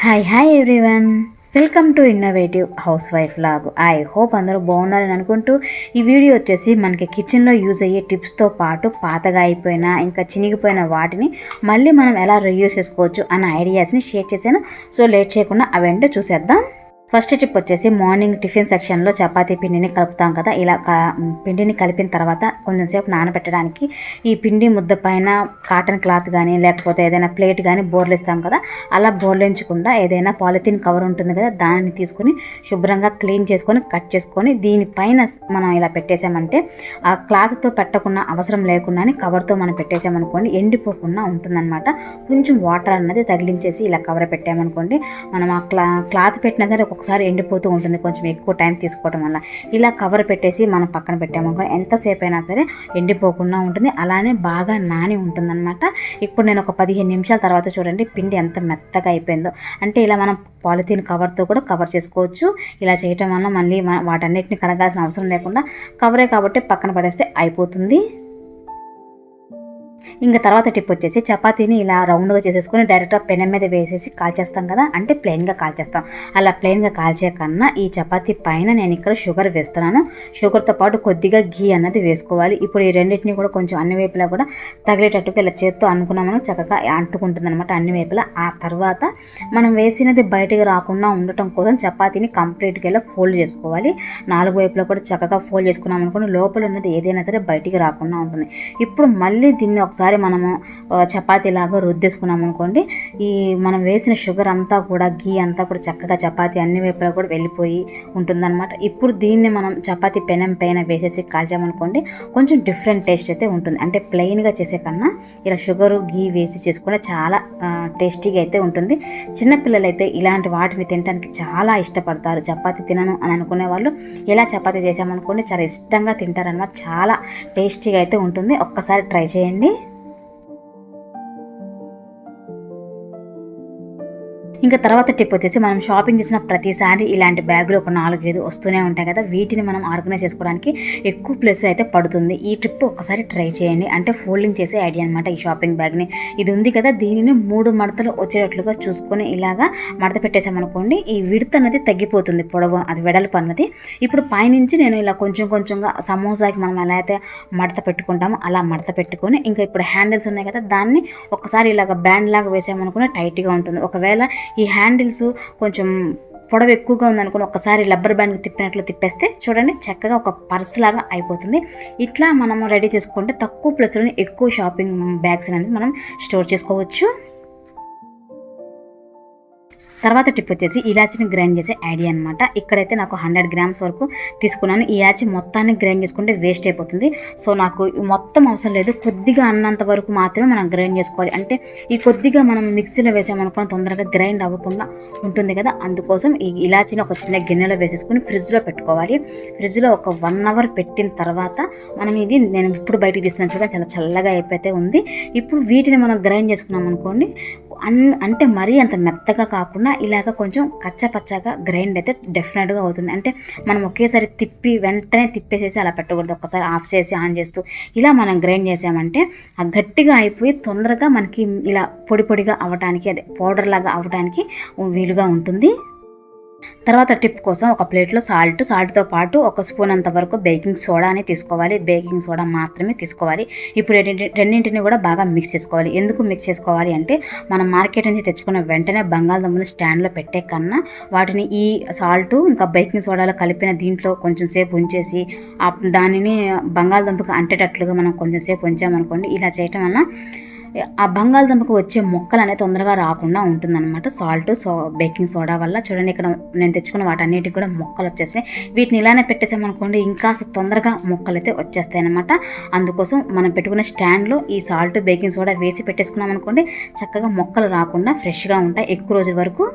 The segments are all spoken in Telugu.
Hi everyone, welcome to innovative housewife log. I hope అందరూ బాగున్నారని అనుకుంటూ ఈ వీడియో వచ్చేసి మనకి కిచెన్లో యూజ్ అయ్యే టిప్స్తో పాటు పాతగా అయిపోయిన ఇంకా చినిగిపోయిన వాటిని మళ్ళీ మనం ఎలా రీయూజ్ చేసుకోవచ్చు అన్న ఐడియాస్ని షేర్ చేశాను. సో లేట్ చేయకుండా అవేంటో చూసేద్దాం. ఫస్ట్ టిప్ వచ్చేసి మార్నింగ్ టిఫిన్ సెక్షన్లో చపాతీ పిండిని కలుపుతాం కదా. ఇలా పిండిని కలిపిన తర్వాత కొంచెం సేపు నానబెట్టడానికి ఈ పిండి ముద్ద పైన కాటన్ క్లాత్ కానీ లేకపోతే ఏదైనా ప్లేట్ కానీ బోర్లేస్తాం కదా. అలా బోర్లించకుండా ఏదైనా పాలిథిన్ కవర్ ఉంటుంది కదా, దానిని తీసుకుని శుభ్రంగా క్లీన్ చేసుకొని కట్ చేసుకొని దీనిపైన మనం ఇలా పెట్టేసామంటే ఆ క్లాత్తో పెట్టకుండా అవసరం లేకుండా కవర్తో మనం పెట్టేసామనుకోండి ఎండిపోకుండా ఉంటుందన్నమాట. కొంచెం వాటర్ అన్నది తగిలించేసి ఇలా కవర్ పెట్టామనుకోండి, మనం ఆ క్లాత్ పెట్టినా సరే ఒకసారి ఎండిపోతూ ఉంటుంది కొంచెం ఎక్కువ టైం తీసుకోవడం వల్ల. ఇలా కవర్ పెట్టేసి మనం పక్కన పెట్టామనుకో ఎంతసేపు అయినా సరే ఎండిపోకుండా ఉంటుంది, అలానే బాగా నాని ఉంటుందన్నమాట. ఇప్పుడు నేను ఒక 15 నిమిషాల తర్వాత చూడండి పిండి ఎంత మెత్తగా అయిపోయిందో. అంటే ఇలా మనం పాలిథీన్ కవర్తో కూడా కవర్ చేసుకోవచ్చు. ఇలా చేయటం వల్ల మళ్ళీ వాటన్నిటిని కడగాల్సిన అవసరం లేకుండా కవరే కాబట్టి పక్కన పడేస్తే అయిపోతుంది. ఇంకా తర్వాత టిప్ వచ్చేసి చపాతీని ఇలా రౌండ్గా చేసేసుకొని డైరెక్ట్గా పెనం మీద వేసేసి కాల్చేస్తాం కదా, అంటే ప్లెయిన్గా కాల్చేస్తాం. అలా ప్లెయిన్గా కాల్చే కన్నా ఈ చపాతీ పైన నేను ఇక్కడ షుగర్ వేస్తున్నాను. షుగర్తో పాటు కొద్దిగా ఘీ అన్నది వేసుకోవాలి. ఇప్పుడు ఈ రెండింటిని కూడా కొంచెం అన్ని వైపులా కూడా తగిలేటట్టుగా ఇలా చేత్తో అనుకున్నామని చక్కగా అంటుకుంటుంది అనమాట అన్ని వైపులా. ఆ తర్వాత మనం వేసినది బయటకు రాకుండా ఉండటం కోసం చపాతీని కంప్లీట్గా ఇలా ఫోల్డ్ చేసుకోవాలి. 4 వైపులా కూడా చక్కగా ఫోల్డ్ చేసుకున్నాం అనుకోండి, లోపల ఉన్నది ఏదైనా సరే బయటికి రాకుండా ఉంటుంది. ఇప్పుడు మళ్ళీ దీన్ని ఒకసారి మనము చపాతీలాగా రుద్దేసుకున్నాం అనుకోండి, ఈ మనం వేసిన షుగర్ అంతా కూడా ఘీ అంతా కూడా చక్కగా చపాతీ అన్ని వైపులా కూడా వెళ్ళిపోయి ఉంటుందన్నమాట. ఇప్పుడు దీన్ని మనం చపాతీ పెనం పైన వేసేసి కాల్చామనుకోండి కొంచెం డిఫరెంట్ టేస్ట్ అయితే ఉంటుంది. అంటే ప్లెయిన్గా చేసే కన్నా ఇలా షుగరు ఘీ వేసి చేసుకుంటే చాలా టేస్టీగా అయితే ఉంటుంది. చిన్నపిల్లలు అయితే ఇలాంటి వాటిని తినడానికి చాలా ఇష్టపడతారు. చపాతీ తినను అని అనుకునే వాళ్ళు ఇలా చపాతీ చేసామనుకోండి చాలా ఇష్టంగా తింటారన్నమాట. చాలా టేస్టీగా అయితే ఉంటుంది, ఒక్కసారి ట్రై చేయండి. ఇంకా తర్వాత టిప్ వచ్చేసి మనం షాపింగ్ చేసిన ప్రతిసారి ఇలాంటి బ్యాగులు ఒక 4-5 వస్తూనే ఉంటాయి కదా, వీటిని మనం ఆర్గనైజ్ చేసుకోవడానికి ఎక్కువ ప్లేస్ అయితే పడుతుంది. ఈ ట్రిప్ ఒకసారి ట్రై చేయండి. అంటే ఫోల్డింగ్ చేసే ఐడియా అనమాట. ఈ షాపింగ్ బ్యాగ్ని ఇది ఉంది కదా, దీనిని 3 మడతలు వచ్చేటట్లుగా చూసుకొని ఇలాగా మడత పెట్టేసామనుకోండి, ఈ విడత అనేది తగ్గిపోతుంది, పొడవు అది వెడల్పు అన్నది. ఇప్పుడు పైనుంచి నేను ఇలా కొంచెం కొంచెంగా సమోసాకి మనం ఎలా అయితే మడత పెట్టుకుంటామో అలా మడత పెట్టుకొని, ఇంకా ఇప్పుడు హ్యాండిల్స్ ఉన్నాయి కదా, దాన్ని ఒకసారి ఇలాగ బ్యాండ్ లాగా వేసామనుకుని టైట్గా ఉంటుంది. ఒకవేళ ఈ హ్యాండిల్స్ కొంచెం పొడవు ఎక్కువగా ఉందనుకుని ఒకసారి రబ్బర్ బ్యాండ్ తిప్పినట్లు తిప్పేస్తే చూడండి చక్కగా ఒక పర్స్ లాగా అయిపోతుంది. ఇట్లా మనం రెడీ చేసుకుంటే తక్కువ ప్లేస్లోనే ఎక్కువ షాపింగ్ బ్యాగ్స్ అనేది మనం స్టోర్ చేసుకోవచ్చు. తర్వాత టిప్ వచ్చేసి ఇలాచీని గ్రైండ్ చేసే ఐడియా అనమాట. ఇక్కడైతే నాకు 100 గ్రామ్స్ వరకు తీసుకున్నాను. ఈ ఇలాచీ మొత్తాన్ని గ్రైండ్ చేసుకుంటే వేస్ట్ అయిపోతుంది. సో నాకు మొత్తం అవసరం లేదు, కొద్దిగా అన్నంత వరకు మాత్రమే మనం గ్రైండ్ చేసుకోవాలి. అంటే ఈ కొద్దిగా మనం మిక్సీలో వేసామనుకుని తొందరగా గ్రైండ్ అవ్వకుండా ఉంటుంది కదా, అందుకోసం ఈ ఇలాచీని ఒక చిన్న గిన్నెలో వేసేసుకుని ఫ్రిడ్జ్లో పెట్టుకోవాలి. ఫ్రిడ్జ్లో ఒక 1 అవర్ పెట్టిన తర్వాత మనం ఇది నేను ఇప్పుడు బయటికి తీస్తున్నాను చూడండి, చాలా చల్లగా అయిపోతే ఉంది. ఇప్పుడు వీటిని మనం గ్రైండ్ చేసుకున్నాం అనుకోండి, అంటే మరీ అంత మెత్తగా కాకుండా ఇలాగ కొంచెం కచ్చపచ్చగా గ్రైండ్ అయితే డెఫినెట్గా అవుతుంది. అంటే మనం ఒకేసారి వెంటనే తిప్పేసేసి అలా పెట్టకూడదు. ఒక్కసారి ఆఫ్ చేసి ఆన్ చేస్తూ ఇలా మనం గ్రైండ్ చేసామంటే ఆ గట్టిగా అయిపోయి తొందరగా మనకి ఇలా పొడి పొడిగా అవ్వడానికి, అదే పౌడర్ లాగా అవ్వడానికి వీలుగా ఉంటుంది. తర్వాత టిప్ కోసం ఒక ప్లేట్లో సాల్ట్తో పాటు 1 స్పూన్ అంత వరకు బేకింగ్ సోడాని తీసుకోవాలి. బేకింగ్ సోడా మాత్రమే తీసుకోవాలి. ఇప్పుడు రెండింటిని కూడా బాగా మిక్స్ చేసుకోవాలి. ఎందుకు మిక్స్ చేసుకోవాలి అంటే మనం మార్కెట్ నుంచి తెచ్చుకున్న వెంటనే బంగాళదుంపని స్టాండ్లో పెట్టే కన్నా వాటిని ఈ సాల్ట్ ఇంకా బేకింగ్ సోడాలో కలిపిన దీంట్లో కొంచెం సేపు ఉంచేసి దానిని బంగాళదుంపకు అంటేటట్లుగా మనం కొంచెం సేపు ఉంచామనుకోండి, ఇలా చేయటం వల్ల ఆ బంగాళదుంపకు వచ్చే మొక్కలు అనేది తొందరగా రాకుండా ఉంటుందన్నమాట. బేకింగ్ సోడా వల్ల. చూడండి ఇక్కడ నేను తెచ్చుకున్న వాటన్నిటికి కూడా మొక్కలు వచ్చేస్తాయి. వీటిని ఇలానే పెట్టేసామనుకోండి ఇంకా తొందరగా మొక్కలు అయితే వచ్చేస్తాయి అనమాట. అందుకోసం మనం పెట్టుకున్న స్టాండ్లో ఈ సాల్ట్ బేకింగ్ సోడా వేసి పెట్టేసుకున్నాం అనుకోండి, చక్కగా మొక్కలు రాకుండా ఫ్రెష్గా ఉంటాయి ఎక్కువ రోజుల వరకు.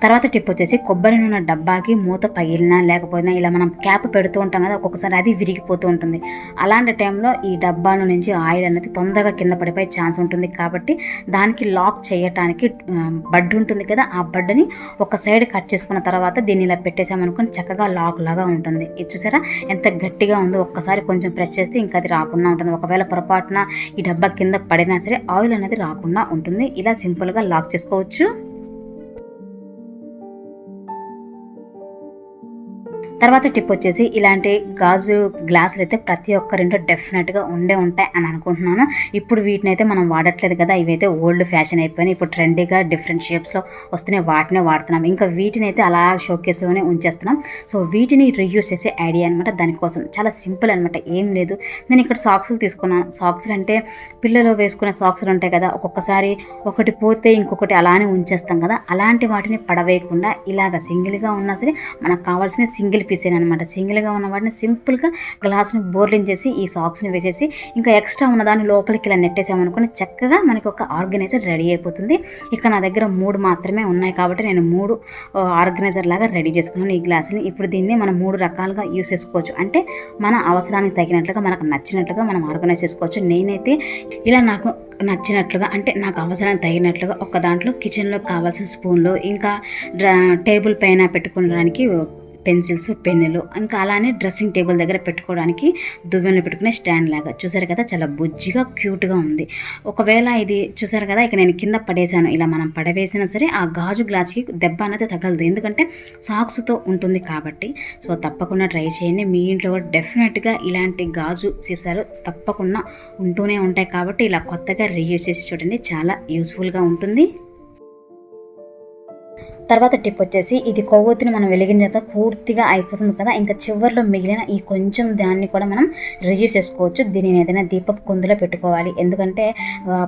తర్వాత టిప్ వచ్చేసి కొబ్బరి నూనె డబ్బాకి మూత పగిలినా లేకపోయినా ఇలా మనం క్యాప్ పెడుతూ ఉంటాం కదా, ఒక్కొక్కసారి అది విరిగిపోతూ ఉంటుంది. అలాంటి టైంలో ఈ డబ్బాలో నుంచి ఆయిల్ అనేది తొందరగా కింద పడిపోయే ఛాన్స్ ఉంటుంది. కాబట్టి దానికి లాక్ చేయటానికి బడ్ ఉంటుంది కదా, ఆ బడ్ని ఒక సైడ్ కట్ చేసుకున్న తర్వాత దీన్ని ఇలా పెట్టేసామనుకొని చక్కగా లాక్ లాగా ఉంటుంది. ఇది చూసారా ఎంత గట్టిగా ఉందో, ఒక్కసారి కొంచెం ప్రెస్ చేస్తే ఇంకా అది రాకుండా ఉంటుంది. ఒకవేళ పొరపాటున ఈ డబ్బా కింద పడినా సరే ఆయిల్ అనేది రాకుండా ఉంటుంది. ఇలా సింపుల్గా లాక్ చేసుకోవచ్చు. తర్వాత టిప్ వచ్చేసి ఇలాంటి గాజు గ్లాసులు అయితే ప్రతి ఒక్కరింట్లో డెఫినెట్గా ఉంటాయి అని అనుకుంటున్నాను. ఇప్పుడు వీటిని అయితే మనం వాడట్లేదు కదా, ఇవైతే ఓల్డ్ ఫ్యాషన్ అయిపోయినాయి. ఇప్పుడు ట్రెండీగా డిఫరెంట్ షేప్స్లో వస్తున్నాయి, వాటినే వాడుతున్నాం. ఇంకా వీటిని అయితే అలా షోకేస్లోనే ఉంచేస్తున్నాం. సో వీటిని రీయూస్ చేసే ఐడియా అనమాట. దానికోసం చాలా సింపుల్ అనమాట, ఏం లేదు. నేను ఇక్కడ సాక్స్లు తీసుకున్నాను. సాక్స్లు అంటే పిల్లలు వేసుకునే సాక్స్లు ఉంటాయి కదా, ఒక్కొక్కసారి ఒకటి పోతే ఇంకొకటి అలానే ఉంచేస్తాం కదా, అలాంటి వాటిని పడవేయకుండా ఇలాగ సింగిల్గా ఉన్నా సరే మనకు కావాల్సిన సింగిల్ పీసేనా అనమాట. సింగిల్గా ఉన్న వాటిని సింపుల్గా గ్లాస్ని బోర్లించేసి ఈ సాక్స్ని వేసేసి ఇంకా ఎక్స్ట్రా ఉన్న దాన్ని లోపలికి ఇలా నెట్టేసామనుకుని చక్కగా మనకి ఒక ఆర్గనైజర్ రెడీ అయిపోతుంది. ఇక్కడ నా దగ్గర 3 మాత్రమే ఉన్నాయి కాబట్టి నేను 3 ఆర్గనైజర్ లాగా రెడీ చేసుకున్నాను ఈ గ్లాసుని. ఇప్పుడు దీన్ని మనం 3 రకాలుగా యూస్ చేసుకోవచ్చు. అంటే మన అవసరానికి తగినట్లుగా మనకు నచ్చినట్లుగా మనం ఆర్గనైజ్ చేసుకోవచ్చు. నేనైతే ఇలా నాకు నచ్చినట్లుగా, అంటే నాకు అవసరానికి తగినట్లుగా ఒక దాంట్లో కిచెన్లో కావాల్సిన స్పూన్లు, ఇంకా టేబుల్ పైన పెట్టుకోవడానికి పెన్సిల్స్, పెన్నులు, ఇంకా అలానే డ్రెస్సింగ్ టేబుల్ దగ్గర పెట్టుకోవడానికి దువ్వెనలు పెట్టుకునే స్టాండ్ లాగా. చూసారు కదా, చాలా బుజ్జిగా క్యూట్గా ఉంది. ఒకవేళ ఇది చూసారు కదా, ఇక నేను కింద పడేసాను. ఇలా మనం పడవేసినా సరే ఆ గాజు గ్లాస్కి దెబ్బ అనేది తగలదు, ఎందుకంటే సాక్స్తో ఉంటుంది కాబట్టి. సో తప్పకుండా ట్రై చేయండి. మీ ఇంట్లో కూడా డెఫినెట్గా ఇలాంటి గాజు సీసాలు తప్పకుండా ఉంటూనే ఉంటాయి కాబట్టి ఇలా కొత్తగా రీయూజ్ చేసి చూడండి, చాలా యూస్ఫుల్గా ఉంటుంది. తర్వాత టిప్ వచ్చేసి ఇది కొవ్వొత్తిని మనం వెలిగించేత పూర్తిగా అయిపోతుంది కదా, ఇంకా చివరిలో మిగిలిన ఈ కొంచెం దాన్ని కూడా మనం రిడ్యూస్ చేసుకోవచ్చు. దీనిని ఏదైనా దీపపు కుందులో పెట్టుకోవాలి, ఎందుకంటే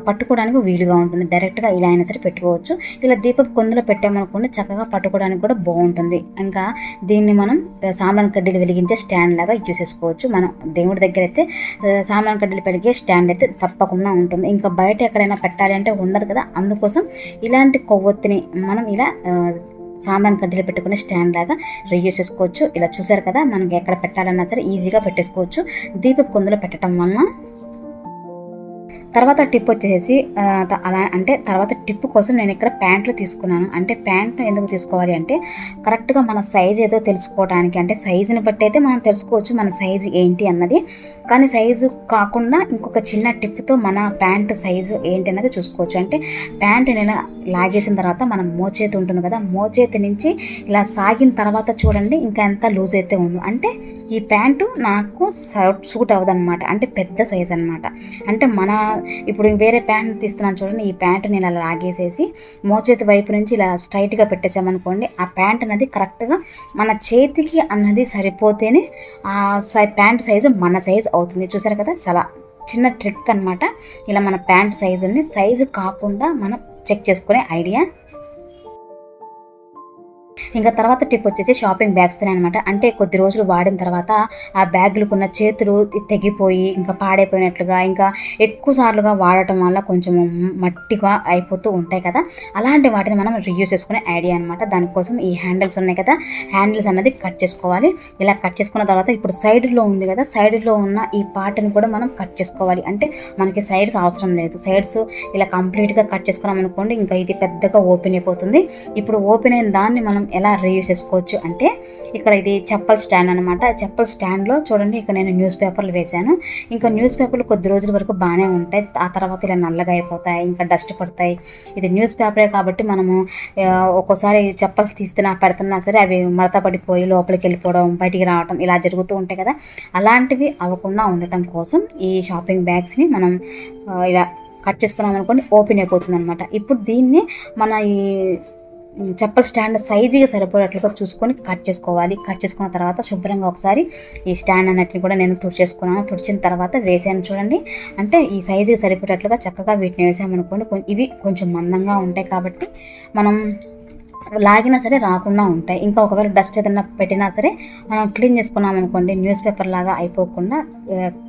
పట్టుకోవడానికి వీలుగా ఉంటుంది. డైరెక్ట్గా ఇలా అయినా సరే పెట్టుకోవచ్చు. ఇలా దీపపు కుందులో పెట్టామనుకోండి చక్కగా పట్టుకోవడానికి కూడా బాగుంటుంది. ఇంకా దీన్ని మనం సాంబ్రాణి కడ్డీలు వెలిగించే స్టాండ్ లాగా యూజ్ చేసుకోవచ్చు. మనం దేవుడి దగ్గర అయితే సాంబ్రాణి కడ్డీలు పెరిగే స్టాండ్ అయితే తప్పకుండా ఉంటుంది. ఇంకా బయట ఎక్కడైనా పెట్టాలి అంటే ఉండదు కదా, అందుకోసం ఇలాంటి కొవ్వొత్తిని మనం ఇలా సాంబ్రాణి కడ్డీలు పెట్టుకునే స్టాండ్ లాగా రీయూజ్ చేసుకోవచ్చు. ఇలా చూసారు కదా, మనకి ఎక్కడ పెట్టాలన్నా సరే ఈజీగా పెట్టేసుకోవచ్చు దీపపు కుందులో పెట్టడం వలన. తర్వాత టిప్ వచ్చేసి అలా అంటే తర్వాత టిప్ కోసం నేను ఇక్కడ ప్యాంట్లు తీసుకున్నాను. అంటే ప్యాంట్ ఎందుకు తీసుకోవాలి అంటే కరెక్ట్గా మన సైజ్ ఏదో తెలుసుకోవడానికి, అంటే సైజుని బట్టి అయితే మనం తెలుసుకోవచ్చు మన సైజు ఏంటి అన్నది. కానీ సైజు కాకుండా ఇంకొక చిన్న టిప్తో మన ప్యాంట్ సైజు ఏంటి అన్నది చూసుకోవచ్చు. అంటే ప్యాంటుని ఇలా లాగేసిన తర్వాత మనం మోచేతి ఉంటుంది కదా, మోచేతి నుంచి ఇలా సాగిన తర్వాత చూడండి ఇంకా ఎంత లూజ్ అయితే ఉందో, అంటే ఈ ప్యాంటు నాకు సూట్ అవ్వదన్నమాట. అంటే పెద్ద సైజ్ అనమాట. అంటే మన ఇప్పుడు వేరే ప్యాంట్ తీస్తున్నాను చూడండి, ఈ ప్యాంటు నేను అలా లాగేసేసి మోచేతి వైపు నుంచి ఇలా స్ట్రైట్గా పెట్టేసామనుకోండి, ఆ ప్యాంట్ అనేది కరెక్ట్గా మన చేతికి అన్నది సరిపోతేనే ఆ ప్యాంట్ సైజు మన సైజు అవుతుంది. చూసారు కదా, చాలా చిన్న ట్రిక్ అనమాట. ఇలా మన ప్యాంట్ సైజు కాకుండా మనం చెక్ చేసుకునే ఐడియా. ఇంకా తర్వాత టిప్ వచ్చేసి షాపింగ్ బ్యాగ్స్తోనే అనమాట. అంటే కొద్ది రోజులు వాడిన తర్వాత ఆ బ్యాగులకు ఉన్న చేతులు తెగిపోయి ఇంకా పాడైపోయినట్లుగా, ఇంకా ఎక్కువ సార్లుగా వాడటం వల్ల కొంచెం మట్టిగా అయిపోతూ ఉంటాయి కదా, అలాంటి వాటిని మనం రీయూజ్ చేసుకునే ఐడియా అనమాట. దానికోసం ఈ హ్యాండిల్స్ ఉన్నాయి కదా, హ్యాండిల్స్ అన్నది కట్ చేసుకోవాలి. ఇలా కట్ చేసుకున్న తర్వాత ఇప్పుడు సైడ్లో ఉంది కదా, సైడ్లో ఉన్న ఈ పార్ట్ని కూడా మనం కట్ చేసుకోవాలి. అంటే మనకి సైడ్స్ అవసరం లేదు, సైడ్స్ ఇలా కంప్లీట్గా కట్ చేసుకున్నాం అనుకోండి ఇంకా ఇది పెద్దగా ఓపెన్ అయిపోతుంది. ఇప్పుడు ఓపెన్ అయిన దాన్ని మనం ఎలా రీయూజ్ చేసుకోవచ్చు అంటే ఇక్కడ ఇది చెప్పల్ స్టాండ్ అనమాట. చెప్పల్ స్టాండ్లో చూడండి ఇక్కడ నేను న్యూస్ పేపర్లు వేశాను. ఇంకా న్యూస్ పేపర్లు కొద్ది రోజుల వరకు బాగానే ఉంటాయి, ఆ తర్వాత ఇలా నల్లగా అయిపోతాయి, ఇంకా డస్ట్ పడతాయి. ఇది న్యూస్ పేపరే కాబట్టి మనము ఒక్కోసారి చెప్పల్స్ తీస్తున్నా పెడుతున్నా సరే అవి మడత పడిపోయి లోపలికి వెళ్ళిపోవడం, బయటికి రావడం ఇలా జరుగుతూ ఉంటాయి కదా, అలాంటివి అవ్వకుండా ఉండటం కోసం ఈ షాపింగ్ బ్యాగ్స్ని మనం ఇలా కట్ చేసుకున్నాం అనుకోండి ఓపెన్ అయిపోతుంది అనమాట. ఇప్పుడు దీన్ని మన ఈ చెప్పల్ స్టాండ్ సైజుగా సరిపోయేట్లుగా చూసుకొని కట్ చేసుకోవాలి. కట్ చేసుకున్న తర్వాత శుభ్రంగా ఒకసారి ఈ స్టాండ్ అన్నిటిని కూడా నేను తుడిచేసుకున్నాను. తుడిచిన తర్వాత వేసాను చూడండి. అంటే ఈ సైజుకి సరిపోయేట్లుగా చక్కగా వీటిని వేసామనుకోండి ఇవి కొంచెం మందంగా ఉంటాయి కాబట్టి మనం లాగినా సరే రాకుండా ఉంటాయి. ఇంకా ఒకవేళ డస్ట్ ఏదైనా పెట్టినా సరే మనం క్లీన్ చేసుకున్నాం అనుకోండి న్యూస్ పేపర్ లాగా అయిపోకుండా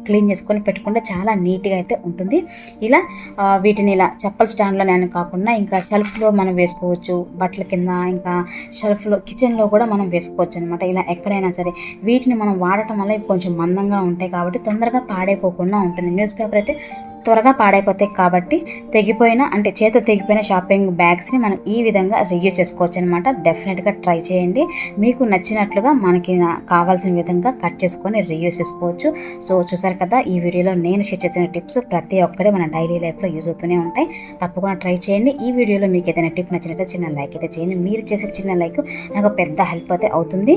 క్లీన్ చేసుకొని పెట్టుకుంటే చాలా నీట్గా అయితే ఉంటుంది. ఇలా వీటిని ఇలా చెప్పల్ స్టాండ్లో నేను కాకుండా ఇంకా షెల్ఫ్లో మనం వేసుకోవచ్చు, బట్టల కింద, ఇంకా షెల్ఫ్లో కిచెన్లో కూడా మనం వేసుకోవచ్చు అనమాట. ఇలా ఎక్కడైనా సరే వీటిని మనం వాడటం వల్ల ఇవి కొంచెం మందంగా ఉంటాయి కాబట్టి తొందరగా పాడైపోకుండా ఉంటుంది. న్యూస్ పేపర్ అయితే త్వరగా పాడైపోతాయి కాబట్టి అంటే చేతులు తెగిపోయిన షాపింగ్ బ్యాగ్స్ని మనం ఈ విధంగా రీయూజ్ చేసుకోవచ్చు అనమాట. డెఫినెట్గా ట్రై చేయండి. మీకు నచ్చినట్లుగా మనకి కావాల్సిన విధంగా కట్ చేసుకొని రీయూజ్ చేసుకోవచ్చు. సో చూసారు కదా, ఈ వీడియోలో నేను షేర్ చేసిన టిప్స్ ప్రతి ఒక్కటి మన డైలీ లైఫ్లో యూజ్ అవుతూనే ఉంటాయి. తప్పకుండా ట్రై చేయండి. ఈ వీడియోలో మీకు ఏదైనా టిప్ నచ్చినట్లయితే చిన్న లైక్ అయితే చేయండి. మీరు చేసే చిన్న లైక్ నాకు పెద్ద హెల్ప్ అయితే అవుతుంది.